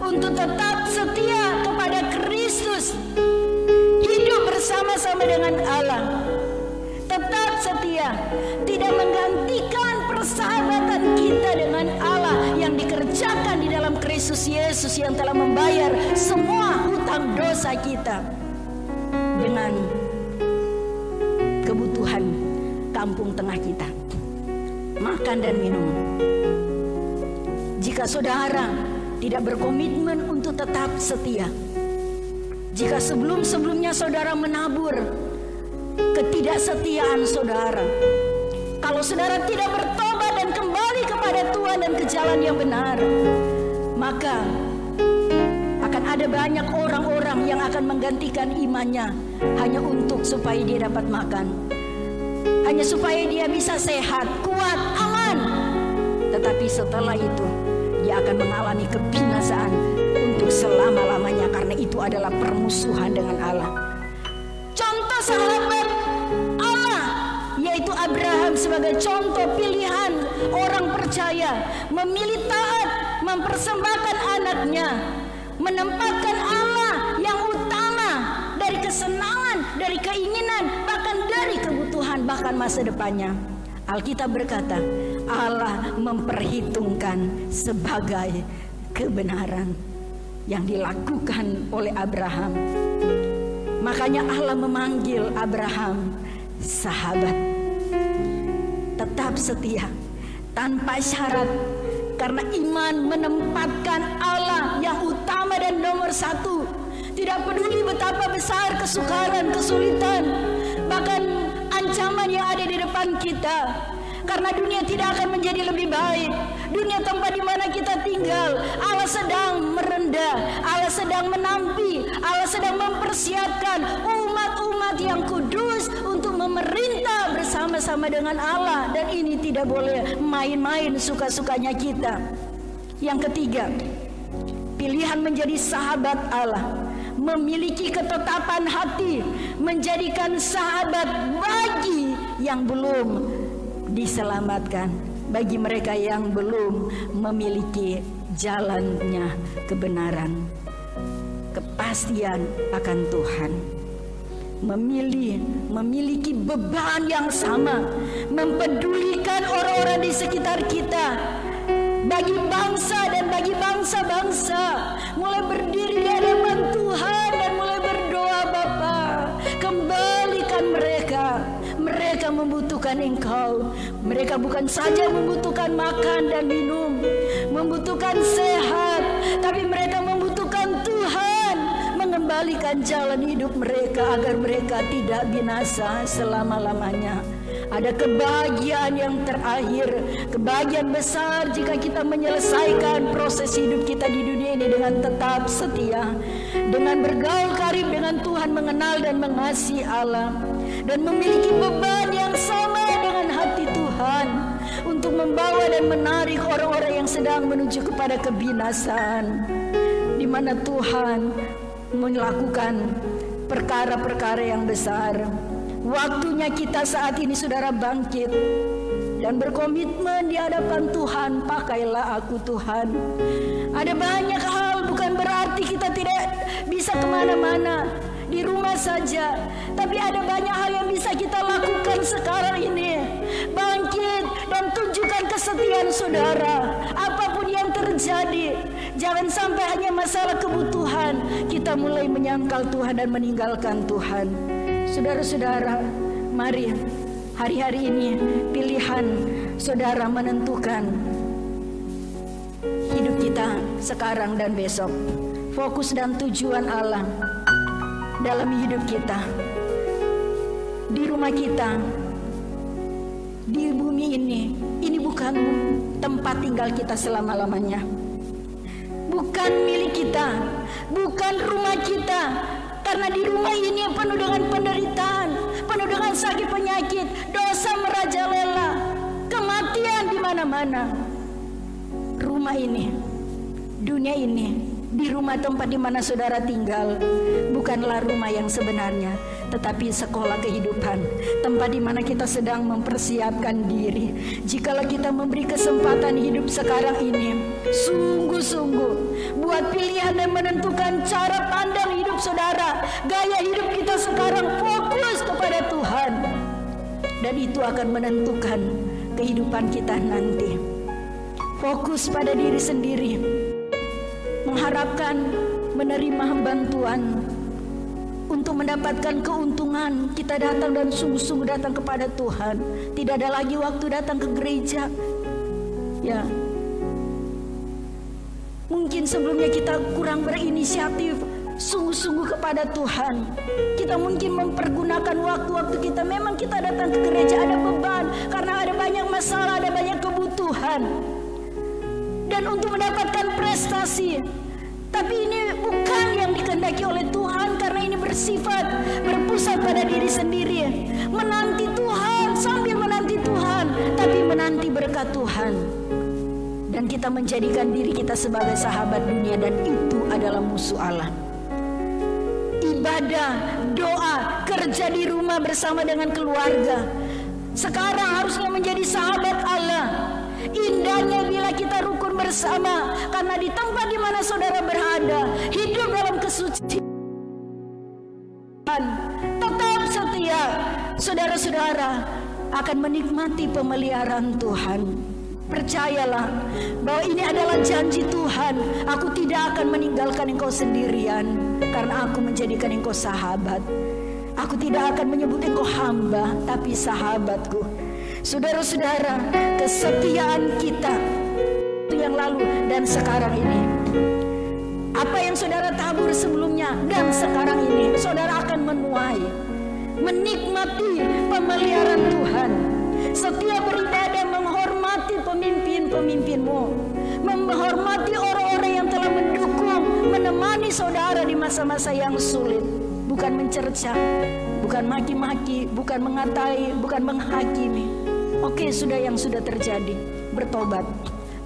untuk tetap setia kepada Kristus, hidup bersama-sama dengan Allah, tetap setia, tidak menggantikan persahabatan kita dengan Allah yang dikerjakan di dalam Kristus Yesus yang telah membayar semua hutang dosa kita dengan kebutuhan kampung tengah kita, makan dan minum. Jika saudara tidak berkomitmen untuk tetap setia, jika sebelum-sebelumnya saudara menabur ketidaksetiaan saudara, kalau saudara tidak bertobat dan kembali kepada kepada Tuhan dan ke jalan yang benar, maka akan ada banyak orang-orang yang akan menggantikan imannya hanya untuk supaya dia dapat makan, hanya supaya dia bisa sehat, kuat, aman. Tetapi setelah itu dia akan mengalami kebinasaan untuk selama-lamanya, karena itu adalah permusuhan dengan Allah. Contoh sahabat Allah yaitu Abraham sebagai contoh pilihan orang percaya, memilih taat, mempersembahkan anaknya, menempatkan Allah yang utama dari kesenangan, dari keinginan, bahkan dari kebutuhan, bahkan masa depannya. Alkitab berkata, Allah memperhitungkan sebagai kebenaran yang dilakukan oleh Abraham. Makanya Allah memanggil Abraham sahabat. Tetap setia, tanpa syarat, karena iman menempatkan Allah yang utama dan nomor satu. Tidak peduli betapa besar kesukaran, kesulitan, bahkan ancaman yang ada di depan kita. Karena dunia tidak akan menjadi lebih baik. Dunia tempat di mana kita tinggal, Allah sedang merendah, Allah sedang menampi, Allah sedang mempersiapkan umat-umat yang kudus untuk memerintah bersama-sama dengan Allah. Dan ini tidak boleh main-main suka-sukanya kita. Yang ketiga, pilihan menjadi sahabat Allah, memiliki ketetapan hati, menjadikan sahabat bagi yang belum diselamatkan, bagi mereka yang belum memiliki jalannya kebenaran, kepastian akan Tuhan, memiliki beban yang sama, mempedulikan orang-orang di sekitar kita, bagi bangsa dan bagi bangsa-bangsa, mulai berdiri di hadapan Tuhan dan mulai berdoa, Bapa, kembalikan mereka. Mereka membutuhkan Engkau. Mereka bukan saja membutuhkan makan dan minum, membutuhkan sehat, tapi mereka membutuhkan Tuhan mengembalikan jalan hidup mereka agar mereka tidak binasa selama-lamanya. Ada kebahagiaan yang terakhir, kebahagiaan besar jika kita menyelesaikan proses hidup kita di dunia ini dengan tetap setia, dengan bergaul karib dengan Tuhan, mengenal dan mengasihi Allah, dan memiliki beban yang sama dengan hati Tuhan untuk membawa dan menarik orang-orang yang sedang menuju kepada kebinasaan, di mana Tuhan melakukan perkara-perkara yang besar. Waktunya kita saat ini, saudara, bangkit dan berkomitmen di hadapan Tuhan. Pakailah aku Tuhan. Ada banyak hal, bukan berarti kita tidak bisa kemana-mana, di rumah saja, tapi ada banyak hal yang bisa kita lakukan sekarang ini. Bangkit dan tunjukkan kesetiaan saudara, apapun yang terjadi. Jangan sampai hanya masalah kebutuhan kita mulai menyangkal Tuhan dan meninggalkan Tuhan. Saudara-saudara, mari hari-hari ini pilihan saudara menentukan hidup kita sekarang dan besok. Fokus dan tujuan Allah dalam hidup kita, di rumah kita, di bumi ini bukan tempat tinggal kita selama-lamanya, bukan milik kita, bukan rumah kita. Karena di rumah ini yang penuh dengan penderitaan, penuh dengan sakit penyakit, dosa merajalela, kematian di mana-mana. Rumah ini, dunia ini, di rumah tempat di mana saudara tinggal, bukanlah rumah yang sebenarnya, tetapi sekolah kehidupan, tempat di mana kita sedang mempersiapkan diri. Jikalau kita memberi kesempatan hidup sekarang ini, sungguh-sungguh buat pilihan dan menentukan cara pandang hidup saudara, gaya hidup kita sekarang, fokus kepada Tuhan, dan itu akan menentukan kehidupan kita nanti. Fokus pada diri sendiri, mengharapkan menerima bantuan untuk mendapatkan keuntungan. Kita datang dan sungguh-sungguh datang kepada Tuhan. Tidak ada lagi waktu datang ke gereja. Ya, mungkin sebelumnya kita kurang berinisiatif sungguh-sungguh kepada Tuhan. Kita mungkin mempergunakan waktu-waktu kita. Memang kita datang ke gereja ada beban, karena ada banyak masalah, ada banyak kebutuhan. dan untuk mendapatkan prestasi. Tapi ini bukan yang dikehendaki oleh Tuhan, karena ini bersifat berpusat pada diri sendiri, menanti Tuhan sambil menanti Tuhan, tapi menanti berkat Tuhan. Dan kita menjadikan diri kita sebagai sahabat dunia, dan itu adalah musuh Allah. Ibadah, doa, kerja di rumah bersama dengan keluarga sekarang harusnya menjadi sahabat Allah. Indahnya bila kita rukun bersama, karena di tempat di mana saudara berada, hidup dalam kesucian, tetap setia, saudara-saudara akan menikmati pemeliharaan Tuhan. Percayalah bahwa ini adalah janji Tuhan. Aku tidak akan meninggalkan engkau sendirian, karena aku menjadikan engkau sahabat. Aku tidak akan menyebut engkau hamba, tapi sahabatku. Saudara-saudara, kesetiaan kita itu yang lalu dan sekarang ini. Apa yang saudara tabur sebelumnya dan sekarang ini, saudara akan menuai, menikmati pemeliharaan Tuhan. Setiap beribadah menghormati pemimpin-pemimpinmu, menghormati orang-orang yang telah mendukung, menemani saudara di masa-masa yang sulit. Bukan mencerca, bukan maki-maki, bukan mengatai, bukan menghakimi. Oke, sudah yang sudah terjadi, bertobat,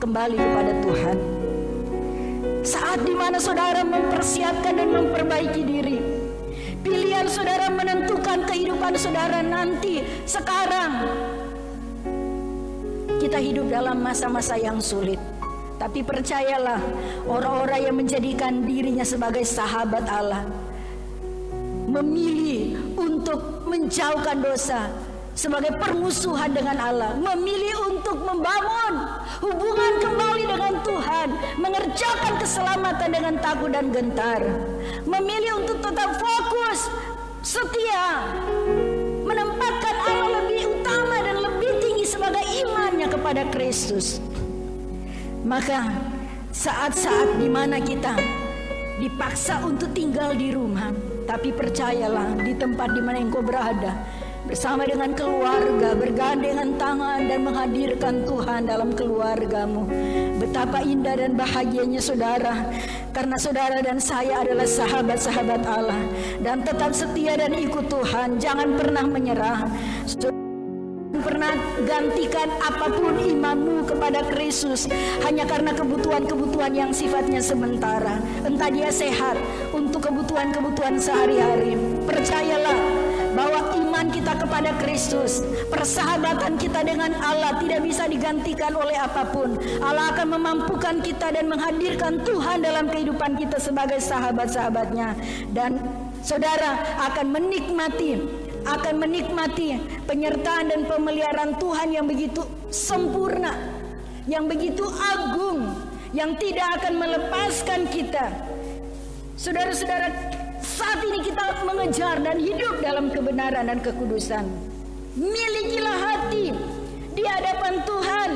kembali kepada Tuhan. Saat dimana saudara mempersiapkan dan memperbaiki diri, pilihan saudara menentukan kehidupan saudara nanti. Sekarang kita hidup dalam masa-masa yang sulit, tapi percayalah, orang-orang yang menjadikan dirinya sebagai sahabat Allah, memilih untuk menjauhkan dosa sebagai permusuhan dengan Allah, memilih untuk membangun hubungan kembali dengan Tuhan, mengerjakan keselamatan dengan takut dan gentar, memilih untuk tetap fokus, setia, menempatkan Allah lebih utama dan lebih tinggi sebagai imannya kepada Kristus. Maka saat-saat di mana kita dipaksa untuk tinggal di rumah, tapi percayalah, di tempat di mana engkau berada, bersama dengan keluarga, bergandengan tangan dan menghadirkan Tuhan dalam keluargamu. Betapa indah dan bahagianya saudara, karena saudara dan saya adalah sahabat-sahabat Allah, dan tetap setia dan ikut Tuhan. Jangan pernah menyerah. Pernah gantikan apapun imanmu kepada Kristus hanya karena kebutuhan-kebutuhan yang sifatnya sementara, entah dia sehat, untuk kebutuhan-kebutuhan sehari-hari. Percayalah bahwa iman kita kepada Kristus, persahabatan kita dengan Allah tidak bisa digantikan oleh apapun. Allah akan memampukan kita dan menghadirkan Tuhan dalam kehidupan kita sebagai sahabat-sahabatnya, dan saudara akan menikmati penyertaan dan pemeliharaan Tuhan yang begitu sempurna, yang begitu agung, yang tidak akan melepaskan kita. Saudara-saudara, saat ini kita mengejar dan hidup dalam kebenaran dan kekudusan. Milikilah hati di hadapan Tuhan.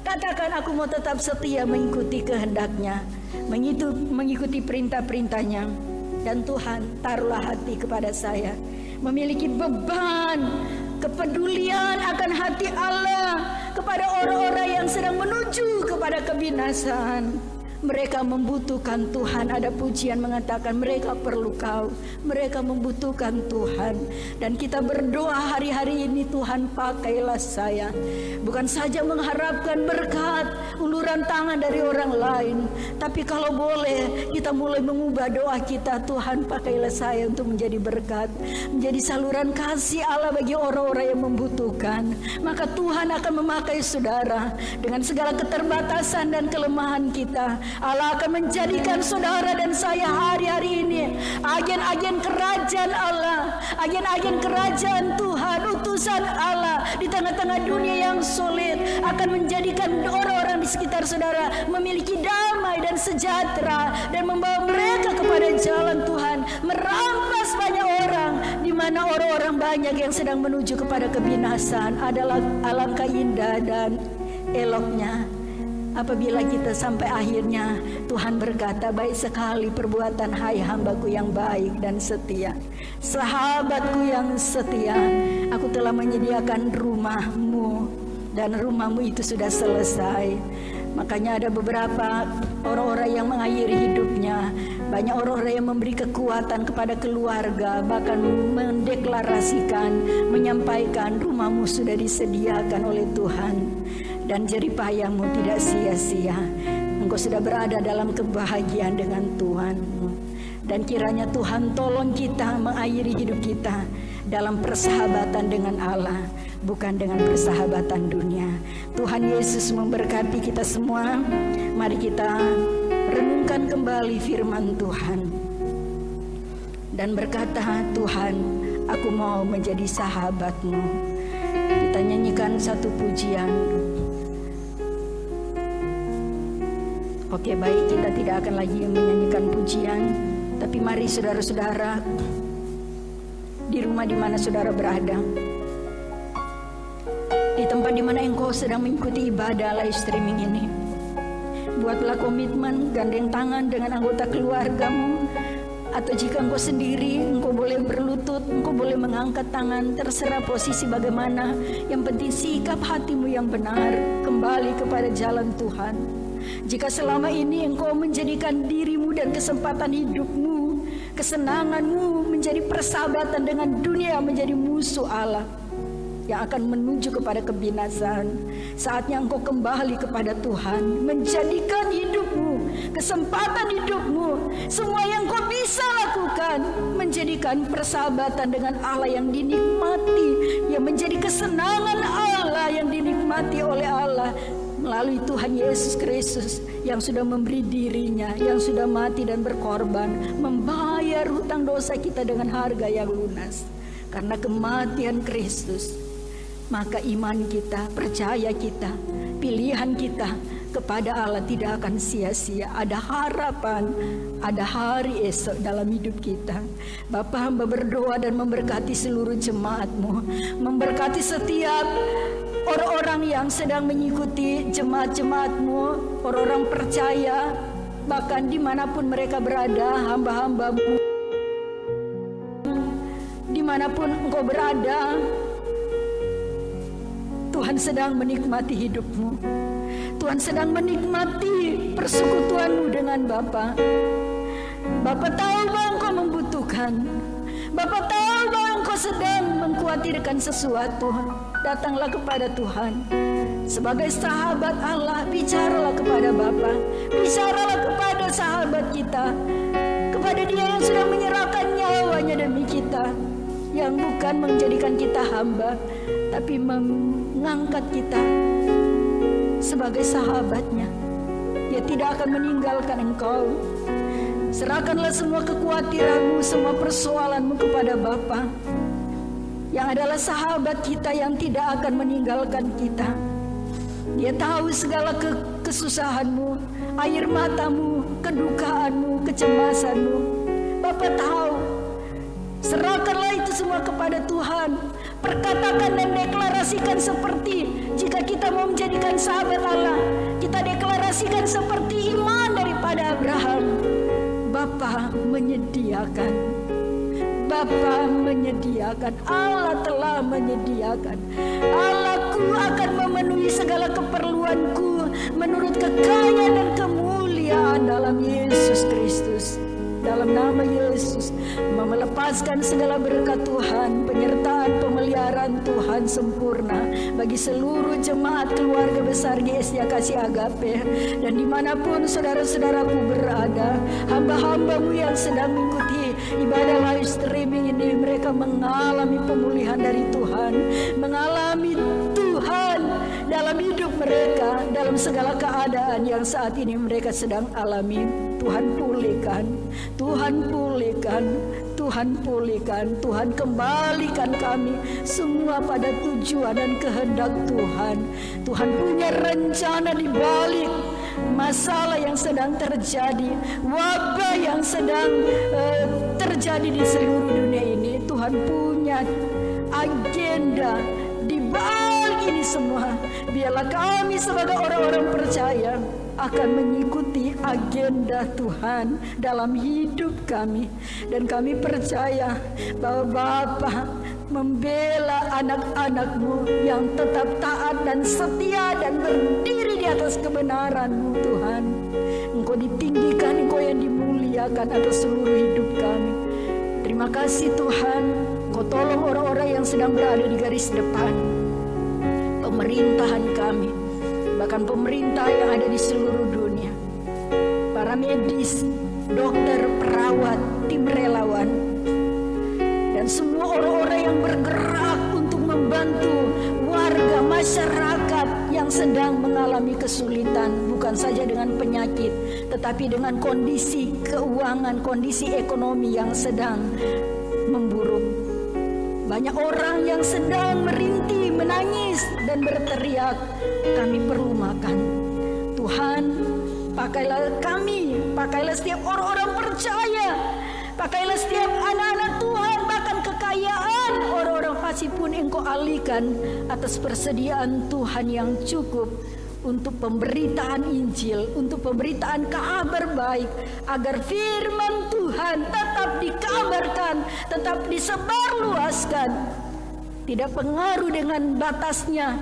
Katakan, aku mau tetap setia mengikuti kehendak-Nya, mengikuti perintah-perintahnya. Dan Tuhan, taruhlah hati kepada saya, memiliki beban, kepedulian akan hati Allah kepada orang-orang yang sedang menuju kepada kebinasaan. Mereka membutuhkan Tuhan. Ada pujian mengatakan mereka perlu Kau, mereka membutuhkan Tuhan. Dan kita berdoa hari-hari ini, Tuhan pakailah saya, bukan saja mengharapkan berkat, uluran tangan dari orang lain, tapi kalau boleh kita mulai mengubah doa kita. Tuhan pakailah saya untuk menjadi berkat, menjadi saluran kasih Allah bagi orang-orang yang membutuhkan. Maka Tuhan akan memakai saudara dengan segala keterbatasan dan kelemahan kita. Allah akan menjadikan saudara dan saya hari-hari ini agen-agen kerajaan Allah, agen-agen kerajaan Tuhan, utusan Allah di tengah-tengah dunia yang sulit, akan menjadikan orang-orang di sekitar saudara memiliki damai dan sejahtera, dan membawa mereka kepada jalan Tuhan, merampas banyak orang, di mana orang-orang banyak yang sedang menuju kepada kebinasaan. Adalah alangkah indah dan eloknya apabila kita sampai akhirnya Tuhan berkata, baik sekali perbuatan hai hambaku yang baik dan setia, sahabatku yang setia, aku telah menyediakan rumahmu dan rumahmu itu sudah selesai. Makanya ada beberapa orang-orang yang mengakhiri hidupnya. Banyak orang-orang yang memberi kekuatan kepada keluarga, bahkan mendeklarasikan, menyampaikan rumahmu sudah disediakan oleh Tuhan dan jerih payahmu tidak sia-sia. Engkau sudah berada dalam kebahagiaan dengan Tuhan. Dan kiranya Tuhan tolong kita mengakhiri hidup kita dalam persahabatan dengan Allah, bukan dengan persahabatan dunia. Tuhan Yesus memberkati kita semua. Mari kita renungkan kembali firman Tuhan dan berkata, Tuhan, aku mau menjadi sahabat-Mu. Kita nyanyikan satu pujian. Oke, baik, kita tidak akan lagi menyanyikan pujian, tapi mari saudara-saudara di rumah di mana saudara berada, di tempat di mana engkau sedang mengikuti ibadah live streaming ini, buatlah komitmen, gandeng tangan dengan anggota keluargamu, atau jika engkau sendiri, engkau boleh berlutut, engkau boleh mengangkat tangan, terserah posisi bagaimana. Yang penting sikap hatimu yang benar, kembali kepada jalan Tuhan. Jika selama ini engkau menjadikan dirimu dan kesempatan hidupmu, kesenanganmu menjadi persahabatan dengan dunia, menjadi musuh Allah yang akan menuju kepada kebinasaan, saatnya engkau kembali kepada Tuhan, menjadikan hidupmu, kesempatan hidupmu, semua yang kau bisa lakukan, menjadikan persahabatan dengan Allah yang dinikmati, yang menjadi kesenangan Allah yang dinikmati oleh Allah melalui Tuhan Yesus Kristus yang sudah memberi dirinya, yang sudah mati dan berkorban, membayar hutang dosa kita dengan harga yang lunas. Karena kematian Kristus, maka iman kita, percaya kita, pilihan kita kepada Allah tidak akan sia-sia. Ada harapan, ada hari esok dalam hidup kita. Bapa, hamba berdoa dan memberkati seluruh jemaat-Mu, memberkati setiap orang-orang yang sedang mengikuti jemaat-jemaat-Mu, orang-orang percaya, bahkan dimanapun mereka berada, hamba-hamba-Mu, dimanapun engkau berada, Tuhan sedang menikmati hidupmu. Tuhan sedang menikmati persekutuanmu dengan Bapa. Bapa tahu bahwa engkau membutuhkan. Bapa tahu bahwa engkau sedang mengkhawatirkan sesuatu. Datanglah kepada Tuhan. Sebagai sahabat Allah, bicaralah kepada Bapa. Bicaralah kepada sahabat kita, kepada Dia yang sudah menyerahkan nyawanya demi kita, yang bukan menjadikan kita hamba, tapi mengangkat kita sebagai sahabatnya. Dia tidak akan meninggalkan engkau. Serahkanlah semua kekhawatiranmu, semua persoalanmu kepada Bapa, yang adalah sahabat kita yang tidak akan meninggalkan kita. Dia tahu segala kesusahanmu, air matamu, kedukaanmu, kecemasanmu. Bapa tahu. Serahkanlah itu semua kepada Tuhan. Perkatakan dan deklarasikan seperti, jika kita mau menjadikan sahabat Allah, kita deklarasikan seperti iman daripada Abraham. Bapa menyediakan. Bapa menyediakan. Allah telah menyediakan. Allahku akan memenuhi segala keperluanku menurut kekayaan dan kemuliaan dalam Yesus Kristus. Dalam nama Yesus, melepaskan segala berkat Tuhan, penyertaan pemeliharaan Tuhan sempurna bagi seluruh jemaat keluarga besar GSD Kasih Agape, dan dimanapun saudara-saudaraku berada, hamba-hambamu yang sedang mengikuti ibadah live streaming ini, mereka mengalami pemulihan dari Tuhan, mengalami Tuhan dalam hidup mereka, dalam segala keadaan yang saat ini mereka sedang alami. Tuhan pulihkan, Tuhan pulihkan, Tuhan pulihkan, Tuhan kembalikan kami semua pada tujuan dan kehendak Tuhan. Tuhan punya rencana di balik masalah yang sedang terjadi, wabah yang sedang terjadi di seluruh dunia ini. Tuhan punya agenda di balik ini semua. Biarlah kami sebagai orang-orang percaya akan mengikuti agenda Tuhan dalam hidup kami, dan kami percaya bahwa Bapa membela anak-anak-Mu yang tetap taat dan setia dan berdiri di atas kebenaran-Mu Tuhan. Engkau ditinggikan, Engkau yang dimuliakan atas seluruh hidup kami. Terima kasih Tuhan, Kau tolong orang-orang yang sedang berada di garis depan pemerintahan kami, bahkan pemerintah yang ada di seluruh dunia, para medis, dokter, perawat, tim relawan, dan semua orang-orang yang bergerak untuk membantu warga masyarakat yang sedang mengalami kesulitan, bukan saja dengan penyakit, tetapi dengan kondisi keuangan, kondisi ekonomi yang sedang memburuk. Banyak orang yang sedang merintih, menangis, dan berteriak, kami perlu makan. Tuhan, pakailah kami, pakailah setiap orang-orang percaya, pakailah setiap anak-anak Tuhan, bahkan kekayaan orang-orang fasik pun Engkau alihkan atas persediaan Tuhan yang cukup untuk pemberitaan Injil, untuk pemberitaan kabar baik, agar firman Tuhan tetap dikabarkan, tetap disebarluaskan, tidak pengaruh dengan batasnya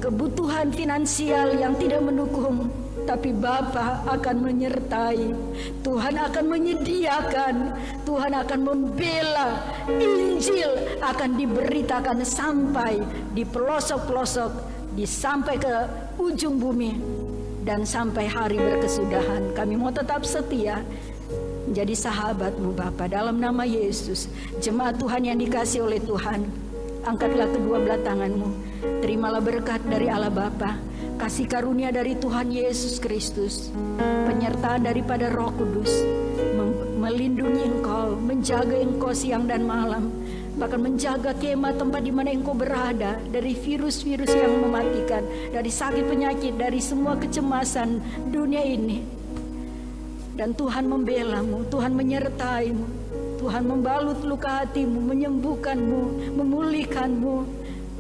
kebutuhan finansial yang tidak mendukung, tapi Bapa akan menyertai, Tuhan akan menyediakan, Tuhan akan membela, Injil akan diberitakan sampai di pelosok-pelosok, sampai ke ujung bumi, dan sampai hari berkesudahan. Kami mau tetap setia menjadi sahabat-Mu Bapa, dalam nama Yesus. Jemaat Tuhan yang dikasihi oleh Tuhan, angkatlah kedua belah tangan-Mu, terimalah berkat dari Allah Bapa, kasih karunia dari Tuhan Yesus Kristus, penyertaan daripada Roh Kudus, melindungi Engkau, menjaga Engkau siang dan malam, bahkan menjaga kemah tempat di mana Engkau berada dari virus-virus yang mematikan, dari sakit penyakit, dari semua kecemasan dunia ini. Dan Tuhan membela-Mu, Tuhan menyertai-Mu, Tuhan membalut luka hati-Mu, menyembuhkan-Mu, memulihkan-Mu,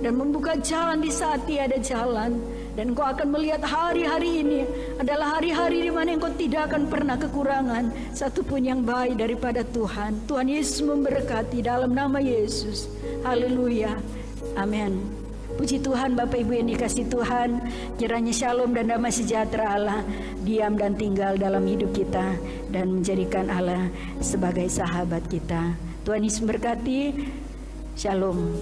dan membuka jalan di saat tiada jalan. Dan Engkau akan melihat hari-hari ini adalah hari-hari di mana Engkau tidak akan pernah kekurangan satupun yang baik daripada Tuhan. Tuhan Yesus memberkati dalam nama Yesus. Haleluya. Amin. Puji Tuhan, Bapak Ibu yang dikasihi Tuhan, kiranya shalom dan damai sejahtera Allah diam dan tinggal dalam hidup kita dan menjadikan Allah sebagai sahabat kita. Tuhan Yesus memberkati. Shalom.